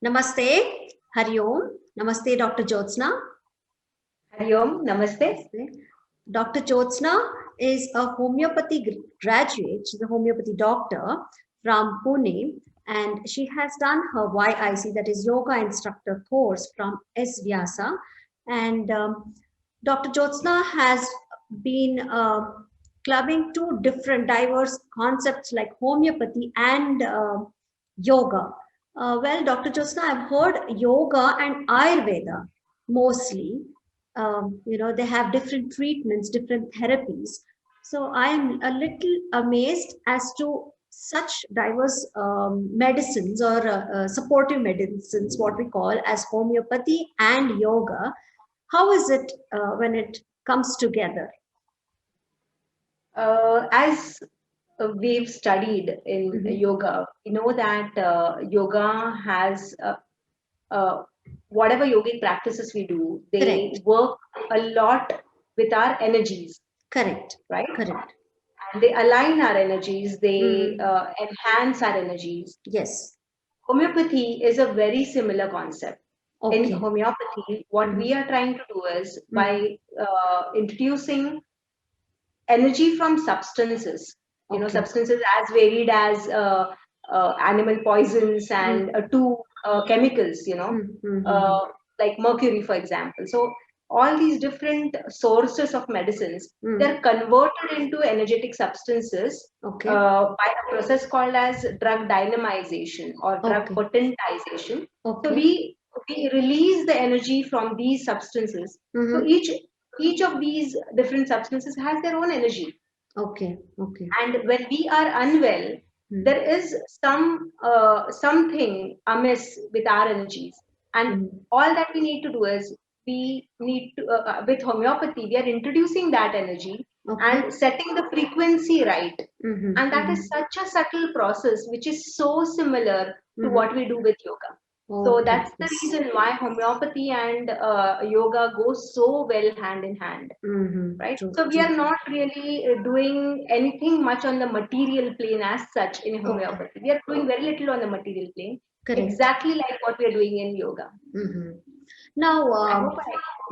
Namaste, Hari Om. Namaste, Dr. Jyotsna. Hari Om, Namaste. Dr. Jyotsna is a homeopathy graduate. She's a homeopathy doctor from Pune, and she has done her YIC, that is Yoga Instructor course from S. Vyasa. And Dr. Jyotsna has been clubbing two different diverse concepts like homeopathy and yoga. Well, Dr. Jyotsna, I've heard yoga and Ayurveda mostly. They have different treatments, different therapies. So I am a little amazed as to such diverse medicines or supportive medicines, what we call as homeopathy and yoga. How is it when it comes together? As we've studied in yoga, we know that yoga has whatever yogic practices we do, they Correct. work a lot with our energies. Correct. Right? Correct. And they align our energies, they enhance our energies. Yes. Homeopathy is a very similar concept. Okay. In homeopathy, what we are trying to do is by introducing energy from substances, substances as varied as animal poisons and two chemicals, like mercury, for example. So all these different sources of medicines, they're converted into energetic substances by a process called as drug dynamization or drug potentization. So we release the energy from these substances. So each of these different substances has their own energy. Okay. And when we are unwell, there is something amiss with our energies. And all that we need to do is we need to, with homeopathy, we are introducing that energy and setting the frequency right. And that is such a subtle process, which is so similar to what we do with yoga. So that's the reason why homeopathy and yoga go so well hand in hand, right? So we are not really doing anything much on the material plane as such in homeopathy. We are doing very little on the material plane, exactly like what we are doing in yoga. Now,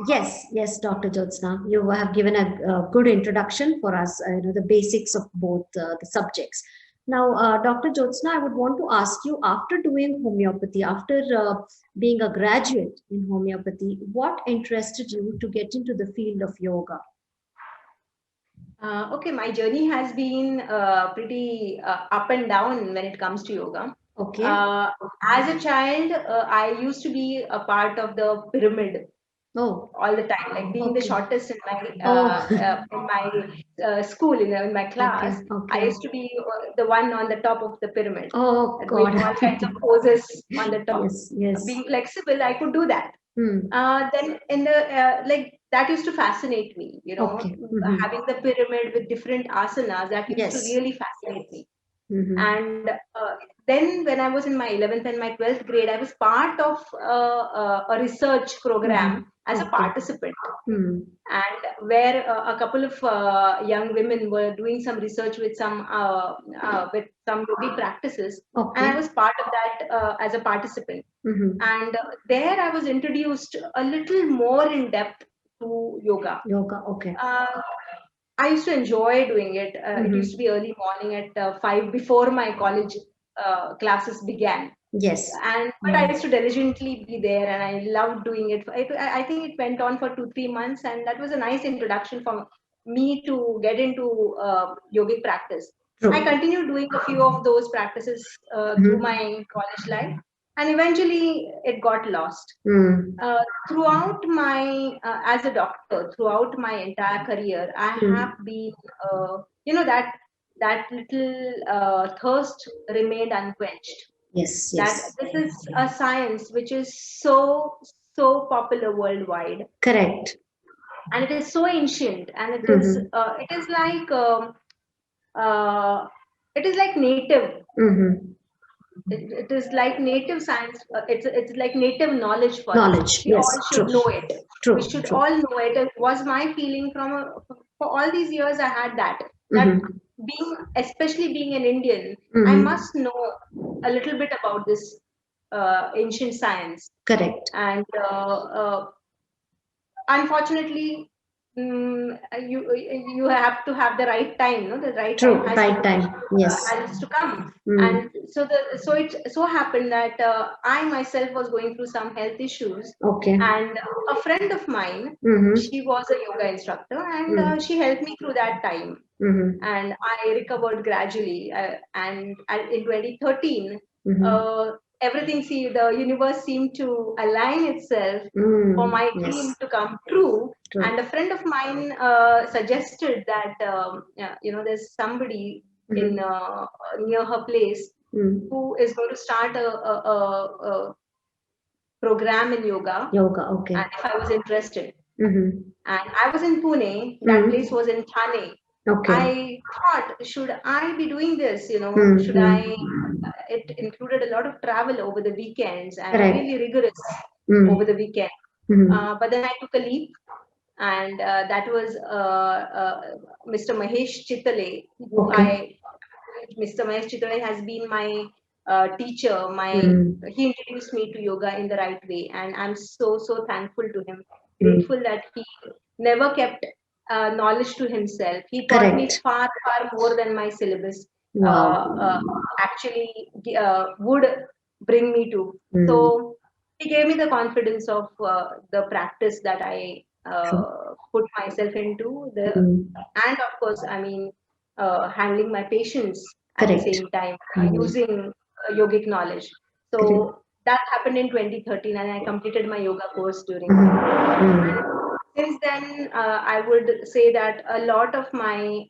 yes, Dr. Jyotsna, you have given a good introduction for us, the basics of both the subjects. Now, Dr. Jyotsna, I would want to ask you, after doing homeopathy, after being a graduate in homeopathy, what interested you to get into the field of yoga? Okay, my journey has been pretty up and down when it comes to yoga. Okay. As a child, I used to be a part of the pyramid. All the time, like being the shortest in my school, in my class. I used to be the one on the top of the pyramid. Doing all kinds of poses on the top. Yes. Being flexible, I could do that. Then in the like that used to fascinate me. Having the pyramid with different asanas, that used to really fascinate me. And then when I was in my 11th and my 12th grade, I was part of a research program as a participant, and where a couple of young women were doing some research with some yogi practices, and I was part of that as a participant. And there I was introduced a little more in depth to yoga. I used to enjoy doing it. It used to be early morning at 5 before my college classes began. Yes. But I used to diligently be there, and I loved doing it. I think it went on for 2-3 months, and that was a nice introduction for me to get into yogic practice. I continued doing a few of those practices through my college life, and eventually it got lost. Throughout my, as a doctor, throughout my entire career, I have been, that little thirst remained unquenched. Yes. That this is a science which is so popular worldwide. Correct. And it is so ancient, and it is native. It is like native science. It's like native knowledge for us. We all should know it. We should all know it. It was my feeling for all these years. I had that especially being an Indian, I must know a little bit about this ancient science. Correct. And unfortunately, you have to have the right time, no? The right True. time Right time. Yes. has to come. Mm. And so it so happened that I myself was going through some health issues, Okay. and a friend of mine, she was a yoga instructor, and she helped me through that time. And I recovered gradually. And in 2013, everything, the universe seemed to align itself for my dream to come true. And a friend of mine suggested that there's somebody in near her place who is going to start a program in yoga. Okay. And if I was interested, and I was in Pune, that place was in Thane. Okay. I thought, should I be doing this? Should I? It included a lot of travel over the weekends and really rigorous over the weekend. But then I took a leap, and that was Mr. Mahesh Chitale, who Mr. Mahesh Chitale has been my teacher. He introduced me to yoga in the right way, and I'm so thankful to him. Grateful that he never kept knowledge to himself. He taught me far more than my syllabus actually would bring me to. So he gave me the confidence of the practice that I put myself into. And of course, I mean, handling my patients at the same time, using yogic knowledge. So that happened in 2013, and I completed my yoga course during that. And since then, I would say that a lot of my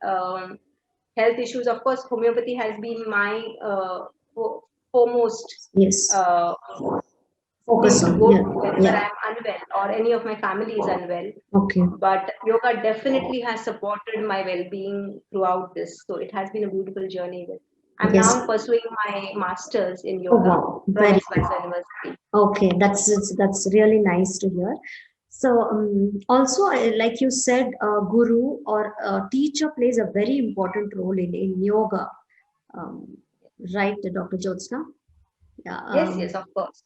health issues, of course, homeopathy has been my foremost focus on whenever I'm unwell or any of my family is unwell. Okay. But yoga definitely has supported my well-being throughout this. So it has been a beautiful journey. I'm now pursuing my master's in yoga from Excelsior University. Okay, that's really nice to hear. So also, like you said, guru or teacher plays a very important role in yoga, right, Dr. Jyotsna? Yeah. Yes, of course.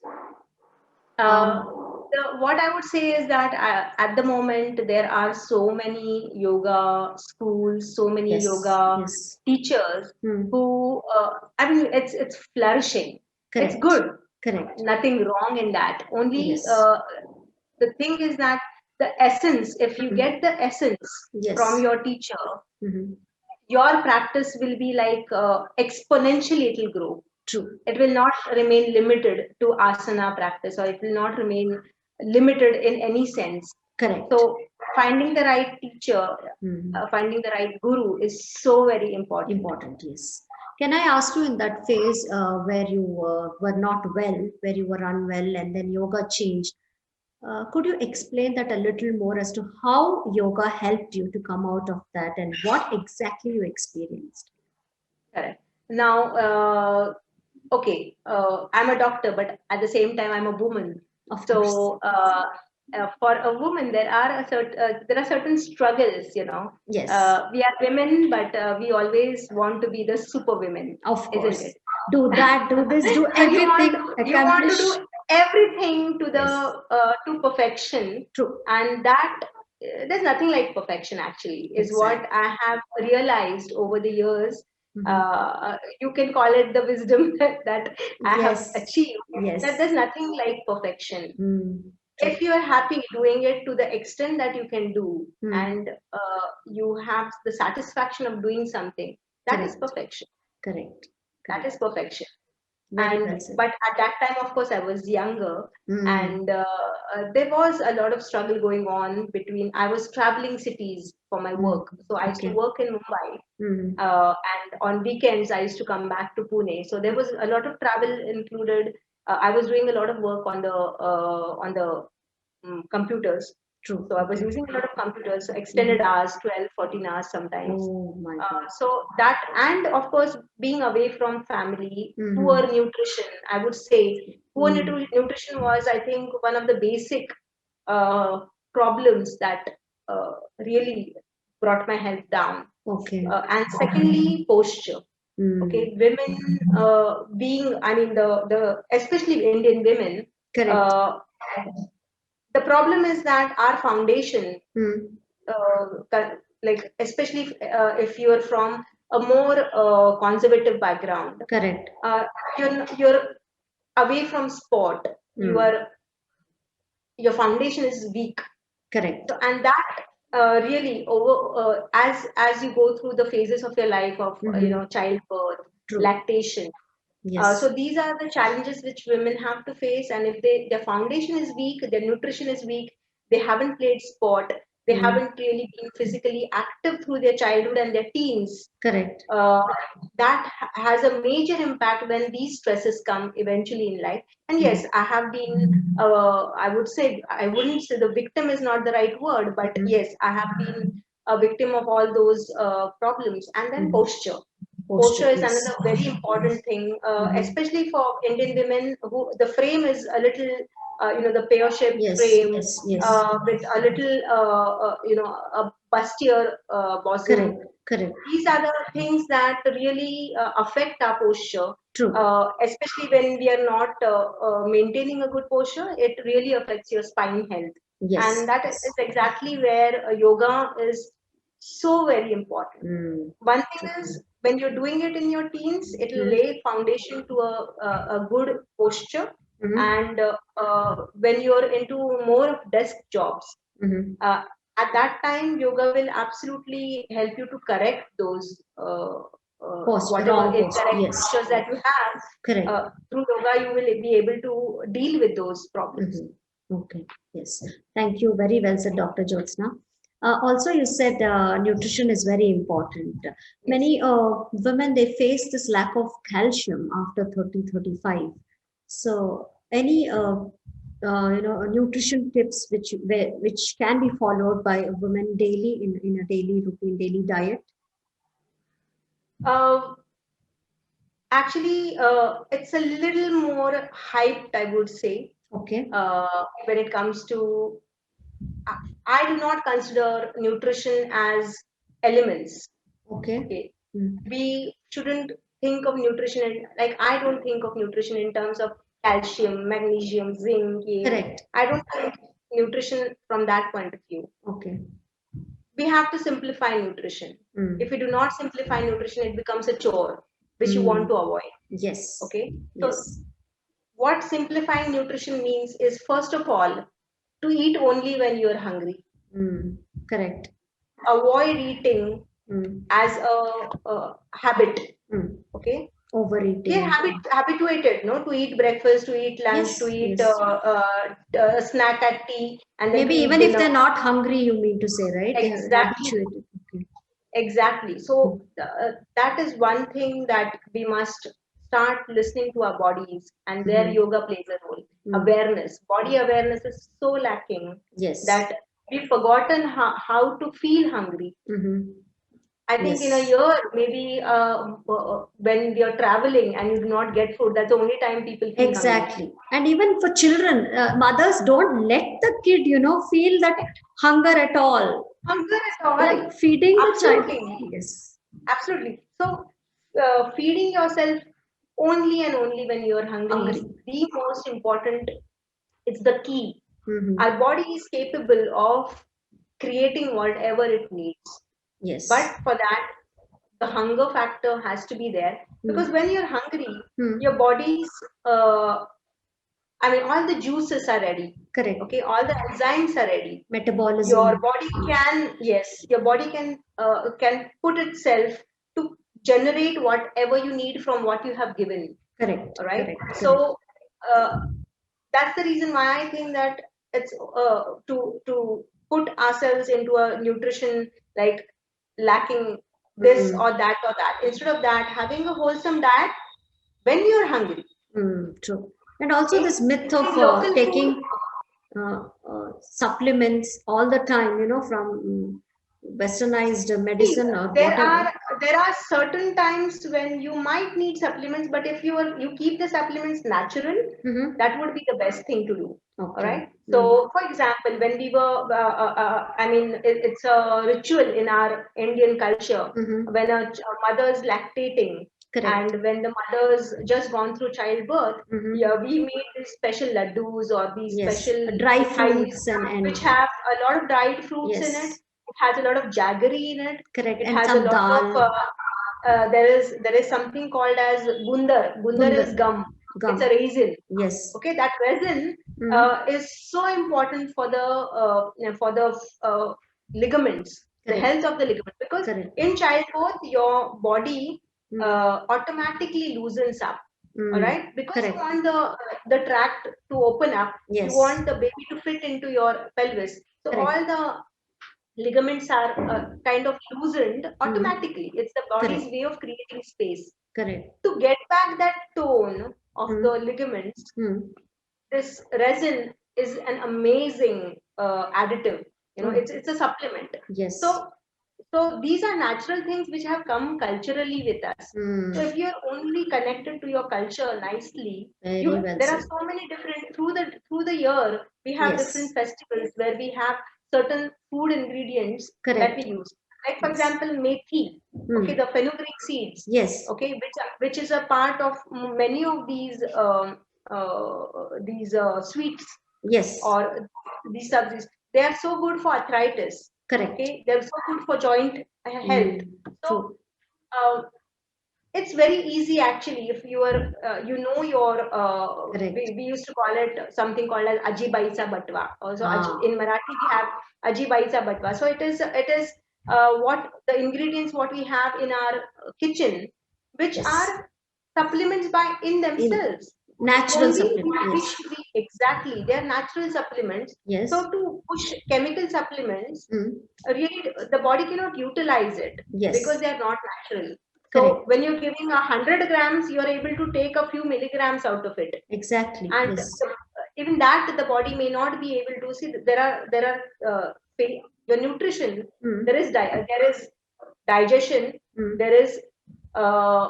What I would say is that at the moment there are so many yoga schools, so many yoga teachers who I mean it's flourishing. It's good. Correct. Nothing wrong in that. Only the thing is that the essence, if you get the essence from your teacher, your practice will be like exponentially, it will grow. True. It will not remain limited to asana practice, or it will not remain limited in any sense. Correct. So finding the right teacher, finding the right guru is so very important. Important, yes. Can I ask you, in that phase where you were not well, where you were unwell, and then yoga changed, could you explain that a little more as to how yoga helped you to come out of that and what exactly you experienced? Correct. Now, okay, I'm a doctor, but at the same time, I'm a woman. So, for a woman, there are certain struggles. Yes. We are women, but we always want to be the super women. Of course. Isn't it? Do that, do this, do everything. You want to do everything to the to perfection. True. And that there's nothing like perfection. Actually, is what I have realized over the years. You can call it the wisdom that I have achieved. That there's nothing like perfection. If you are happy doing it to the extent that you can do, and you have the satisfaction of doing something, that is perfection. Correct. That is perfection. But at that time, of course, I was younger, and there was a lot of struggle going on between. I was traveling cities for my work, so I used to work in Mumbai, and on weekends I used to come back to Pune. So there was a lot of travel included. I was doing a lot of work on the computers. True. So I was using a lot of computers, so extended hours, 12, 14 hours sometimes. Oh my God. So that, and of course, being away from family, poor nutrition, I would say, poor nutrition was, I think, one of the basic problems that really brought my health down. Okay. And secondly, posture. Okay, women being, I mean, the especially Indian women, Correct. the problem is that our foundation, Mm. like especially if you are from a more conservative background, Correct. you're away from sport. You Mm. are your foundation is weak. Correct. So, and that really over as you go through the phases of your life of Mm-hmm. childbirth, True. lactation. So Yes. these are the challenges which women have to face, and if their foundation is weak, their nutrition is weak, they haven't played sport, they Mm. haven't really been physically active through their childhood and their teens, Correct. uh, has a major impact when these stresses come eventually in life. And Mm-hmm. yes, I have been, I would say, I wouldn't say the victim is not the right word, but Mm-hmm. yes, I have been a victim of all those problems. And then Mm-hmm. posture. Posture. Posture is Yes. another very important thing, Mm-hmm. especially for Indian women who the frame is a little, the pear-shaped Yes. frame Yes. Yes. with a little, a bustier bosom. Correct. Correct. These are the things that really affect our posture, True. especially when we are not maintaining a good posture. It really affects your spine health, Yes. and that is Yes. exactly where yoga is so very important. Mm. One thing True. is when you're doing it in your teens, it will Mm. lay foundation to a good posture, Mm-hmm. and when you're into more of desk jobs, Mm-hmm. uh, at that time yoga will absolutely help you to correct those whatever Wrong post. incorrect Yes. postures that you have. Correct. Through yoga you will be able to deal with those problems. Mm-hmm. Okay. Yes. Thank you. Very well said, Dr. Jyotsna. Also, you said nutrition is very important. Yes. Many women, they face this lack of calcium after 30, 35. So, any nutrition tips which can be followed by a woman daily in a daily routine, daily diet? uh, Actually, it's a little more hyped, I would say, Okay. when it comes to. I I do not consider nutrition as elements. Okay. Okay, Mm. we shouldn't think of nutrition like I don't think of nutrition in terms of calcium, magnesium, zinc. Correct. I don't think nutrition from that point of view. Okay. We have to simplify nutrition. Mm. If we do not simplify nutrition, it becomes a chore which you want Mm. to avoid. Yes. Okay, so Yes. what simplifying nutrition means is first of all to eat only when you're hungry. Mm. Correct. Avoid eating Mm. as a habit. Mm. Okay, we are Overeating. habituated, no, to eat breakfast, to eat lunch, to Yes. eat Yes. snack at tea, and then to Maybe eat even if dinner. they're not hungry, you mean to say, right? They are Exactly, habituated. Okay. exactly. Mm. So that is one thing that we must start listening to our bodies, and there Mm-hmm. yoga plays a role. Mm. Awareness, body awareness is so lacking Yes. that we've forgotten how to feel hungry. Mm-hmm. I think in a Yes. year, maybe when you're traveling and you do not get food, that's the only time people feel hungry. Exactly. And even for children, mothers don't let the kid, feel that hunger at all. Hunger at all. Like feeding the child. Absolutely. Yes. Absolutely. So, feeding yourself only and only when you're hungry is Hungry. the most important. It's the key. Mm-hmm. Our body is capable of creating whatever it needs. But Yes. for that, the hunger factor has to be there because Mm. when you're hungry, Mm. your body's, uh, I mean, all the juices are ready. Correct. Okay, all the enzymes are ready. Your Metabolism. body can, yes, your body can put itself to generate whatever you need from what you have given. Correct. All right. Correct. Correct. So uh, that's the reason why I think that it's to put ourselves into a nutrition like lacking this Mm. or that or that. Instead of that, having a wholesome diet when you're hungry. Mm. True. And also Okay, this myth of eating local food. taking supplements all the time, from westernized See, medicine or there whatever. are there are certain times when you might need supplements, but if you keep the supplements natural, Mm-hmm. that would be the best thing to do. All Okay. right. Mm. So, for example, when we were, I mean, it's a ritual in our Indian culture Mm-hmm. when a mother is lactating. Correct. And when the mother's just gone through childbirth, Mhm. yeah, we made these special laddus or these Yes. special Dry mithais, fruits and which have a lot of dried fruits in it. yes. It has a lot of jaggery in it. Correct. It And has a some lot of dal. there is something called as bundar. Bundar is Bundar. It's a raisin. Yes. Okay, that resin is so important for the ligaments, the Correct. health of the ligament, because Correct. in childbirth your body Mm. automatically loosens up. All Mm. right, because you Correct. want the tract to open up, you Yes. want the baby to fit into your pelvis. So Correct. all the ligaments are kind of loosened automatically. It's the body's Correct. way of creating space. Correct. To get back that tone of Mm. the ligaments, Mm. this resin is an amazing additive. Oh. It's a supplement. Yes. So these are natural things which have come culturally with us. Mm. So if you're only connected to your culture nicely, Very well there are said. so many different through the year we have Yes. different festivals where we have certain food ingredients that Correct. we use. Like for Yes. example, methi, okay, Mm. the fenugreek seeds, Yes. okay, which is a part of many of these sweets Yes. or these substances. They are so good for arthritis. Correct. Okay, they're so good for joint health. So True. it's very easy actually if you are your Correct. we used to call it something called as aji baisa batwa. Also in Marathi we have aji baisa batwa. So it is what the ingredients what we have in our kitchen, which Yes. are supplements by in themselves. Natural Only supplement. we Yes. should be exactly, they're natural supplements. Yes. So to push chemical supplements, Mm. really the body cannot utilize it Yes. because they are not natural. So Correct. when you're giving 100 grams, you're able to take a few milligrams out of it, Exactly. and Yes. even that the body may not be able to see. Your nutrition. Mm. There is digestion. Mm. There is uh,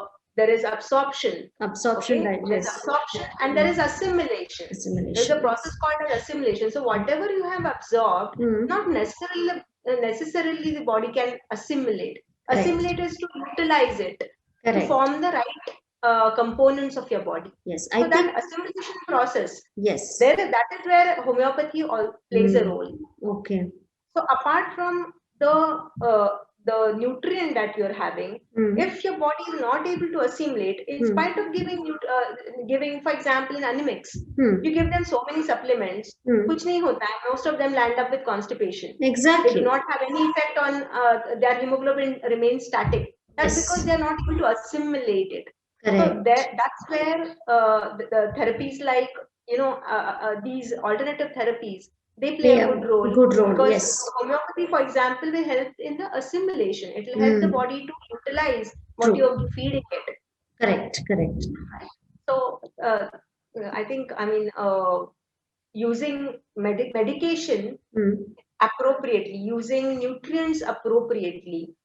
absorption. Absorption. Okay, Right. there's Yes. absorption and there is assimilation. There's Assimilation. a process called as assimilation. So whatever you have absorbed, Mm. not necessarily the body can assimilate. Correct. Assimilate is to utilize it to Correct. form the right components of your body. Yes. So that assimilation process, Yes. that is where homeopathy plays a role. Okay. So apart from the nutrient that you're having, if your body is not able to assimilate, in spite of giving, for example, in anemics, you give them so many supplements, kuch nahi hota hai. Most of them land up with constipation. Exactly. They do not have any effect on their hemoglobin remains static. That's Yes. because they are not able to assimilate it. Correct. So that's where the therapies like these alternative therapies, they play a good role. Good role. Because Yes. homeopathy, for example, will help in the assimilation. It will help the body to utilize what True. you're feeding it. Correct. Correct. So I think, using medication appropriately, using nutrients appropriately,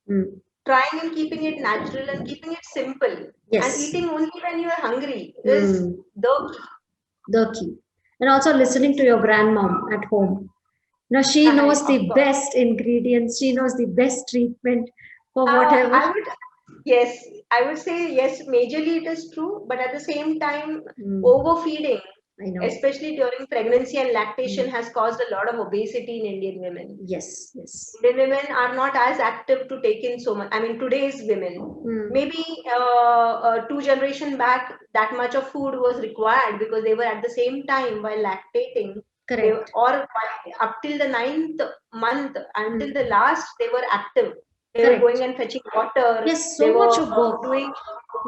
trying and keeping it natural and keeping it simple, Yes. and eating only when you are hungry is the key. The key. And also listening to your grandmom at home. Now she knows Of the course. best ingredients. She knows the best treatment for whatever. I would say yes, majorly it is true, but at the same time, overfeeding, I know. especially during pregnancy and lactation, has caused a lot of obesity in Indian women. Yes, yes. Indian women are not as active to take in so much. I mean, today's women, maybe 2 generations back, that much of food was required because they were at the same time while lactating. Correct. Up till the 9th month, until the last, they were active. They Correct. were going and fetching water. Yes, They so were much of work.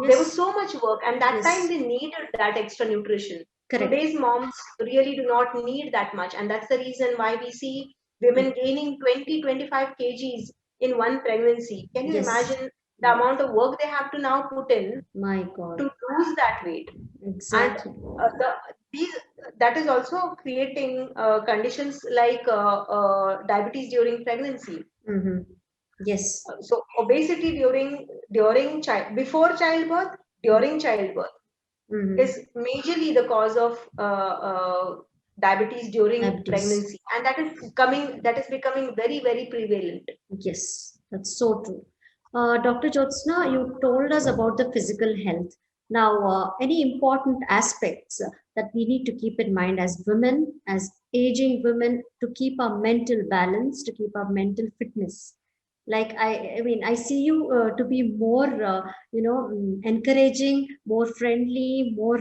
There was so much work, and that time they needed that extra nutrition. Correct. Today's moms really do not need that much, and that's the reason why we see women gaining 20-25 kgs in one pregnancy. Can you imagine the amount of work they have to now put in? My God. To lose that weight? Exactly. And that is also creating conditions like diabetes during pregnancy. Yes. So obesity before childbirth, during childbirth is majorly the cause of diabetes during pregnancy, and that is becoming very, very prevalent. Yes, that's so true. Dr. Jyotsna, you told us about the physical health. Now, any important aspects that we need to keep in mind as women, as aging women, to keep our mental balance, to keep our mental fitness? Like I mean, I see you to be more, encouraging, more friendly, more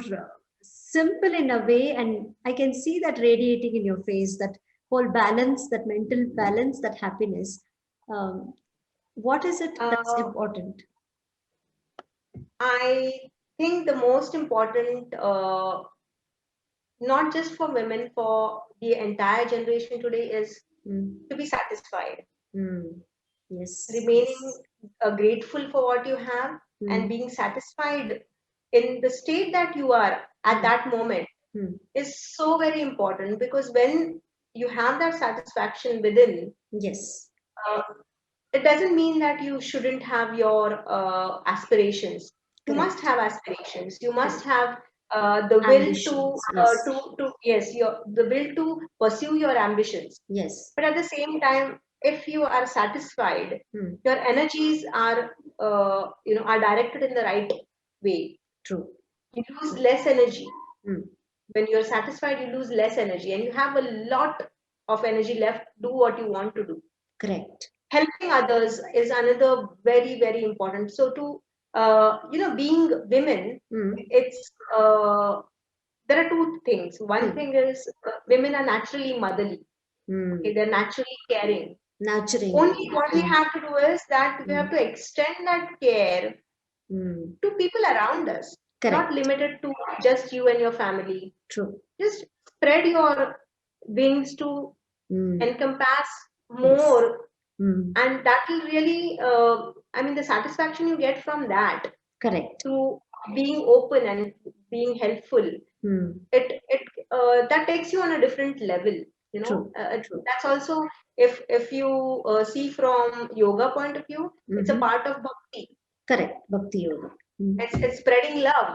simple in a way, and I can see that radiating in your face. That whole balance, that mental balance, that happiness. Um, what is it that's Uh, important? I think the most important, not just for women, for the entire generation today, is Mm, to be satisfied, mm, yes, remaining yes. grateful for what you have, and Mm, being satisfied in the state that you are at mm, that moment mm, is so very important, because when you have that satisfaction within, yes, uh, it doesn't mean that you shouldn't have your aspirations. You must correct, have aspirations. You must correct. have the will Ambitions, yes, to yes, your the will to pursue your ambitions. yes. But at the same time, if you are satisfied, Mm, your energies are are directed in the right way. true, You lose true. less energy. Mm, When you're satisfied, you lose less energy, and you have a lot of energy left to do what you want to do. correct. Helping others is another very very important. So to being women, Mm, it's there are two things. One mm, thing is, women are naturally motherly. Okay, mm. they're naturally caring. Nurturing. Only what we Mm, have to do is that we have mm, to extend that care mm. to people around us, not Correct, limited to just you and your family. true. Just spread your wings to Mm, encompass yes. more, Mm, and that will really I mean, the satisfaction you get from that, correct. to being open and being helpful, Mm, it that takes you on a different level, true, true. that's also, if you see from yoga point of view, it's a Mm-hmm. part of bhakti. Correct. Bhakti yoga. Mm, It's spreading love,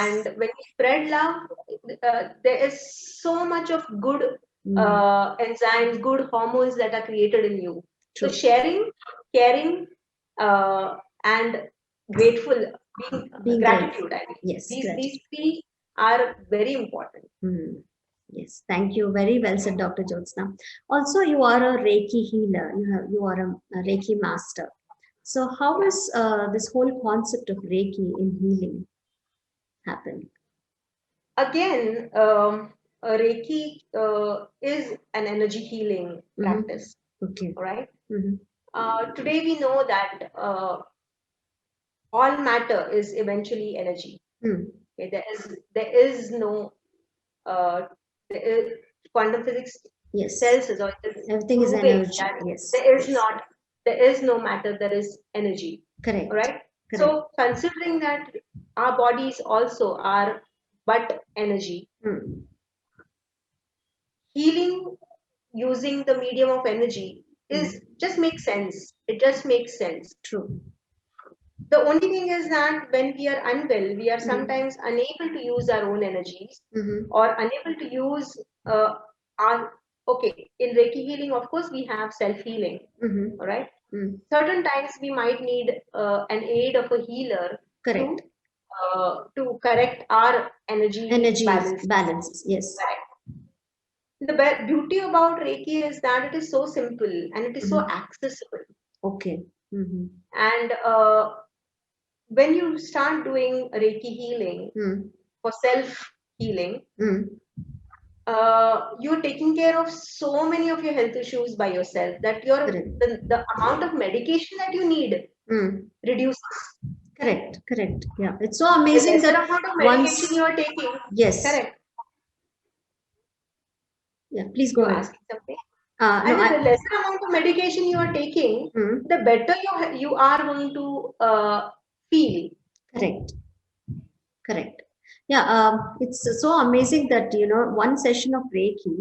and yes. when you spread love, there is so much of good Mm, enzymes, good hormones that are created in you. So true. sharing, caring, and grateful, being Being grateful. gratitude, I mean, Yes, these gratitude. three are very important. Mm, yes, thank you. Very well said, Dr. Jyotsna. Also, you are a Reiki healer. You are a Reiki master. So, how Yeah. is this whole concept of Reiki in healing happen? Again, Reiki is an energy healing Mm-hmm. practice. Okay. All right. Mm-hmm. Today we know that all matter is eventually energy. Mm. Okay? There is no uh, there is, quantum physics Yes. tells us, or it is Everything is proving energy. that Yes. there is Yes. not there is no matter, there is energy. All Correct. right. Correct. So considering that our bodies also are but energy, Mm. healing using the medium of energy is Mm. just makes sense. It just makes sense. True. The only thing is that when we are unwell, we are Mm. sometimes unable to use our own energies, Mm-hmm. or unable to use our. Okay, in Reiki healing, of course, we have self healing. Mm-hmm. All right. Mm. Certain times we might need an aid of a healer Correct. to correct our energy Energies balance. balances. Yes. Correct. The beauty about Reiki is that it is so simple and it is so Mm-hmm. accessible. Okay. Mm-hmm. And when you start doing Reiki healing Mm. for self healing, Mm. you're taking care of so many of your health issues by yourself, that your Correct. the amount of medication that you need Mm. reduces. Correct. Correct. Yeah. It's so The amazing lesser that amount of medication once, you are taking, yes. correct. Yeah. Please go You're ahead. asking something. No, I said the lesser amount of medication you are taking, mm, the better you are going to feel. correct. Correct. Yeah, it's so amazing that, one session of Reiki,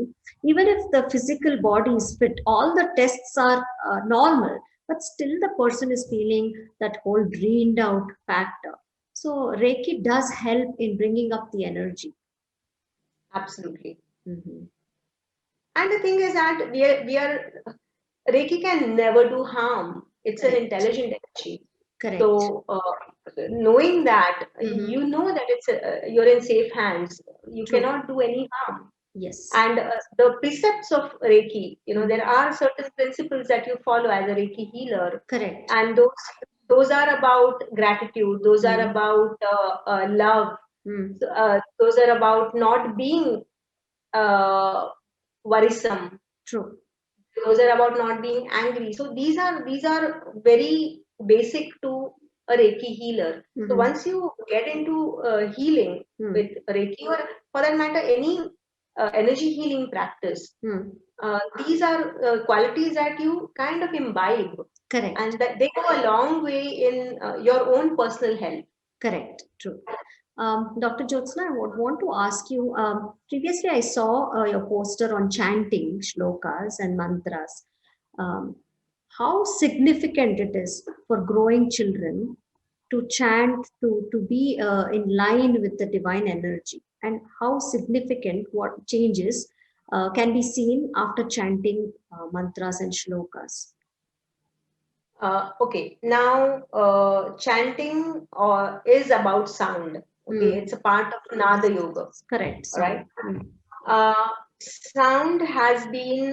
even if the physical body is fit, all the tests are normal, but still the person is feeling that whole drained out factor. So Reiki does help in bringing up the energy. Absolutely. Hmm. And the thing is that we are Reiki can never do harm. It's an Correct. intelligent energy. Correct. So knowing that, Mhm. you know that it's you're in safe hands. You True. cannot do any harm. Yes. And the precepts of Reiki, there Mhm. are certain principles that you follow as a Reiki healer, Correct. and those are about gratitude. Those are about love. Mm. Those are about not being worrisome. True. Those are about not being angry. So these are very basic to a Reiki healer. So Mhm. once you get into healing with Reiki, or for that matter any energy healing practice, Mm. these are qualities that you kind of imbibe, Correct. and that they go a long way in your own personal health. Correct. True. Dr. Jyotsna, I would want to ask you, previously I saw your poster on chanting shlokas and mantras. Um, how significant it is for growing children to chant, to be in line with the divine energy, and how significant what changes can be seen after chanting mantras and shlokas. Okay, now chanting is about sound. Okay, it's a part of Nada Yoga. Correct. All right. Sound. Sound has been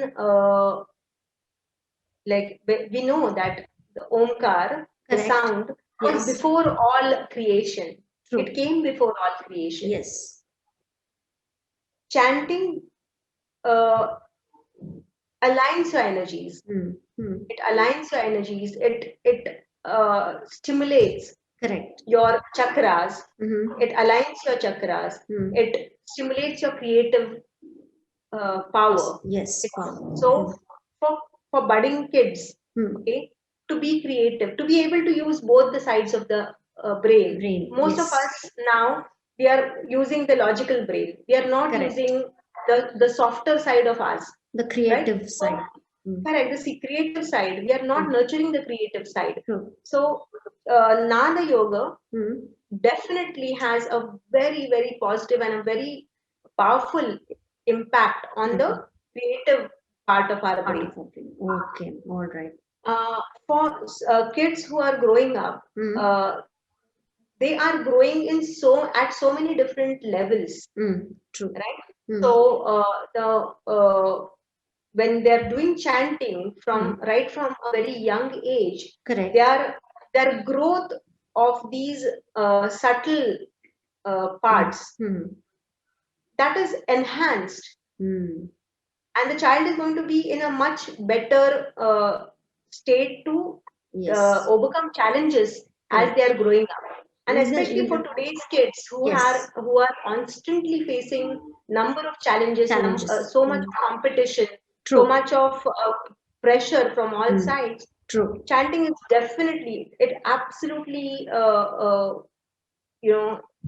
like we know that the Omkar, the Correct. sound, was Yes. before all creation. True. It came before all creation. Yes. Chanting aligns your energies. It aligns your energies. It stimulates Correct. your chakras. Mhm. It aligns your chakras. It stimulates your creative power. Yes. So for budding kids, Hmm. okay, to be creative, to be able to use both the sides of the brain. Brain. Most of Yes. us now, we are using the logical brain. We are not Correct. using the softer side of us. The creative Right? side. Correct, the creative side. We are not nurturing the creative side. True. So Nada Yoga Hmm. definitely has a very, very positive and a very powerful impact on the creative part of our brain. Okay. All right. For kids who are growing up, they are growing in at so many different levels, True. right? So when they're doing chanting right from a very young age, Correct. their growth of these subtle parts, that is enhanced, and the child is going to be in a much better state to Yes. overcome challenges as they are growing up. And especially for today's kids who Yes. are constantly facing number of challenges, so much competition, True. so much of pressure from all sides. True. Chanting is definitely, it absolutely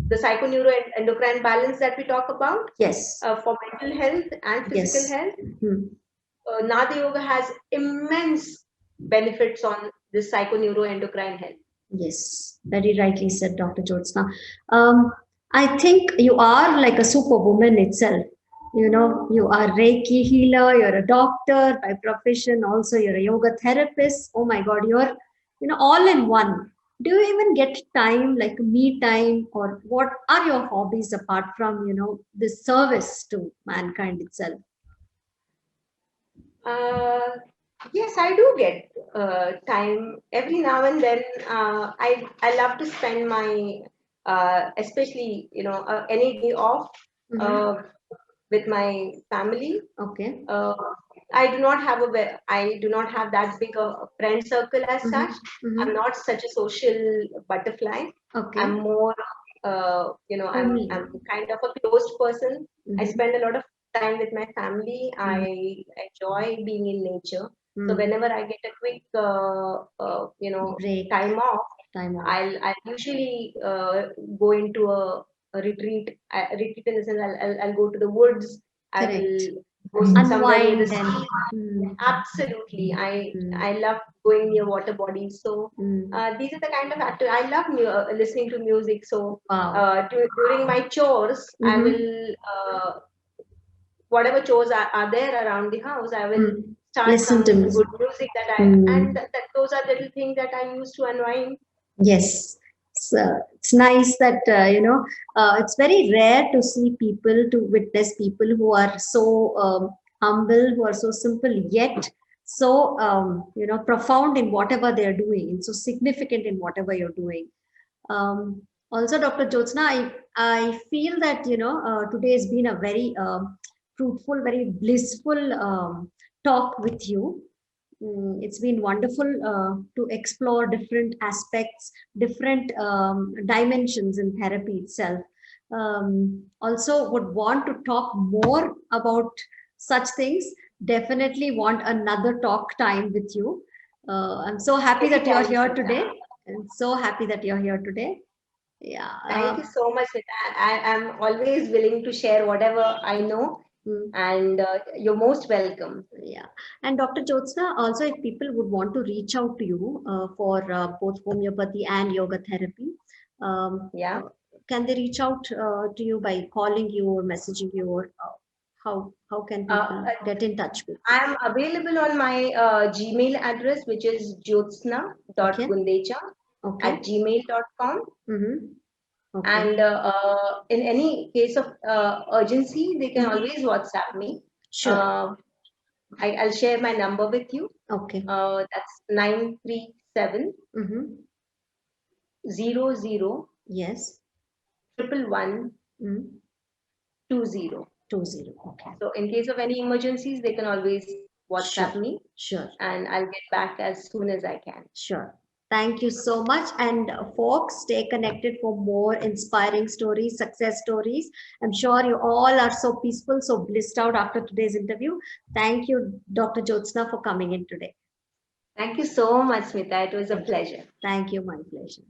the psychoneuroendocrine balance that we talk about. Yes. For mental health and physical Yes. health, Nada Yoga has immense benefits on this psychoneuroendocrine health. Yes, very rightly said, Dr. Jyotsna. I think you are like a superwoman itself. You know, you are Reiki healer, you're a doctor by profession, also you're a yoga therapist. Oh my God, you're, all in one. Do you even get time, like me time, or what are your hobbies apart from, this service to mankind itself? Yes, I do get time every now and then. I love to spend my especially any day off with my family. Okay. I do not have that big a friend circle as such. I'm not such a social butterfly. Okay. I'm more I'm kind of a closed person. I spend a lot of time with my family. I enjoy being in nature. So whenever I get a quick break, time off, I'll usually go into a retreat. Retreat in the sense I'll go to the woods. I will go somewhere near the sea. Absolutely, I love going near water bodies. So these are the kind of active. I love listening to music. So during my chores, I will whatever chores are there around the house, I will start listen some to good music. music that those are little things that I use to unwind. Yes, it's nice that it's very rare to see people, to witness people who are so humble, who are so simple, yet so profound in whatever they are doing, and so significant in whatever you're doing. Also, Dr. Jyotsna, I feel that today has been a very fruitful, very blissful talk with you. It's been wonderful to explore different aspects, different dimensions in therapy itself. Also, would want to talk more about such things. Definitely want another talk time with you. I'm so happy that you're here today. I'm so happy that you're here today. Yeah. Thank you so much. I am always willing to share whatever I know, and you're most welcome. Yeah. And Dr. Jyotsna, also, if people would want to reach out to you for both homeopathy and yoga therapy, Yeah. Can they reach out to you by calling you or messaging you, or how can people get in touch with you? I am available on my Gmail address, which is jyotsna.gundecha@gmail.com. Okay. And in any case of urgency, they can always WhatsApp me. Sure. I'll share my number with you. Okay. That's 937 00 Yes. 111 20. Okay. So in case of any emergencies, they can always WhatsApp me. Sure. And I'll get back as soon as I can. Sure. Thank you so much. And folks, stay connected for more inspiring stories, success stories. I'm sure you all are so peaceful, so blissed out after today's interview. Thank you, Dr. Jyotsna, for coming in today. Thank you so much, Smita. It was a pleasure. Thank you. My pleasure.